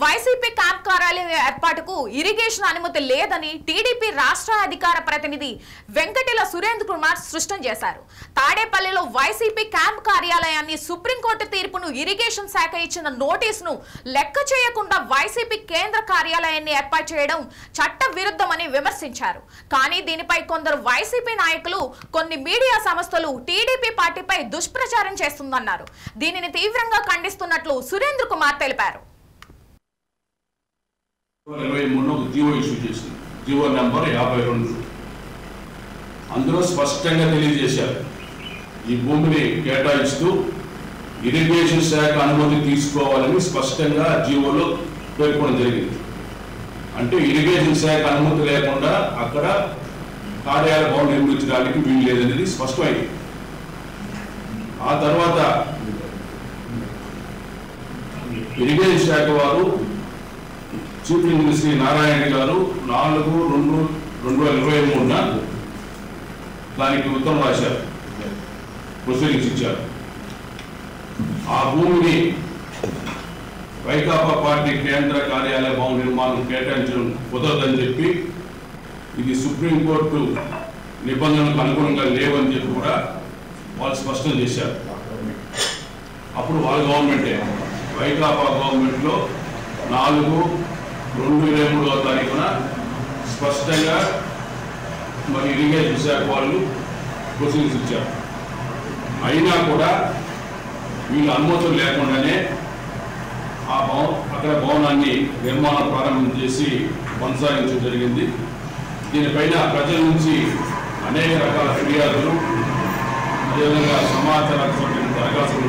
YCP camp కార్యాలయం ఏర్పాటుకు irrigation అనుమతి లేదని టీడీపీ రాష్ట్ర అధికార ప్రతినిధి వెంకటేల సురేంద్ర కుమార్ స్పష్టం చేశారు. తాడేపల్లిలో వైసీపీ క్యాంప్ కార్యాలయాన్ని సుప్రీంకోర్టు తీర్పును ఇరిగేషన్ శాఖ ఇచ్చిన నోటీసును లెక్క చేయకుండా వైసీపీ కేంద్ర కార్యాలయాన్ని ఏర్పాటు చేయడం చట్ట విరుద్ధమని విమర్శించారు. కానీ దీనిపై కొందరు వైసీపీ నాయకులు, కొన్ని మీడియా సంస్థలు టీడీపీ పార్టీపై దుష్ప్రచారం చేస్తుందన్నారు. దీనిని తీవ్రంగా ఖండిస్తున్నట్లు సురేంద్ర కుమార్ తెలిపారు. 23 జీవో ఇష్యూ చేసింది. GO number 52. అందులో స్పష్టంగా తెలియజేశారు, ఈ భూమిని కేటాయిస్తూ ఇరిగేషన్ శాఖ అనుమతి తీసుకోవాలని స్పష్టంగా జీవోలో పేర్కొనడం జరిగింది. అంటే ఇరిగేషన్ శాఖ అనుమతి లేకుండా అక్కడ కార్యాలయ భవనం నిర్మించడానికి వీలు లేదనేది స్పష్టమైంది. ఆ తర్వాత ఇరిగేషన్ శాఖ వారు చీఫ్ ఇంజనీర్ శ్రీ నారాయణ గారు 4/2/2023 దానికి ఉత్తరం రాశారు, ప్రొసీడింగ్స్ ఇచ్చారు. ఆ భూమిని వైకాపా పార్టీ కేంద్ర కార్యాలయ భవన నిర్మాణం కేటాయించడం కుదరదని చెప్పి, ఇది సుప్రీంకోర్టు నిబంధనలకు అనుగుణంగా లేవని చెప్పి కూడా వాళ్ళు స్పష్టం చేశారు. అప్పుడు వాళ్ళ గవర్నమెంటే, వైకాపా గవర్నమెంట్లో 4/2/2023 స్పష్టంగా మరి ఇరిగేషన్ శాఖ వాళ్ళు ప్రొసీడింగ్స్ ఇచ్చారు. అయినా కూడా వీళ్ళు అనుమతులు లేకుండానే అక్కడ భవనాన్ని నిర్మాణం ప్రారంభం చేసి కొనసాగించడం జరిగింది. దీనిపైన ప్రజల నుంచి అనేక రకాల ఫిర్యాదులు, అదేవిధంగా సమాచారానికి దరఖాస్తులు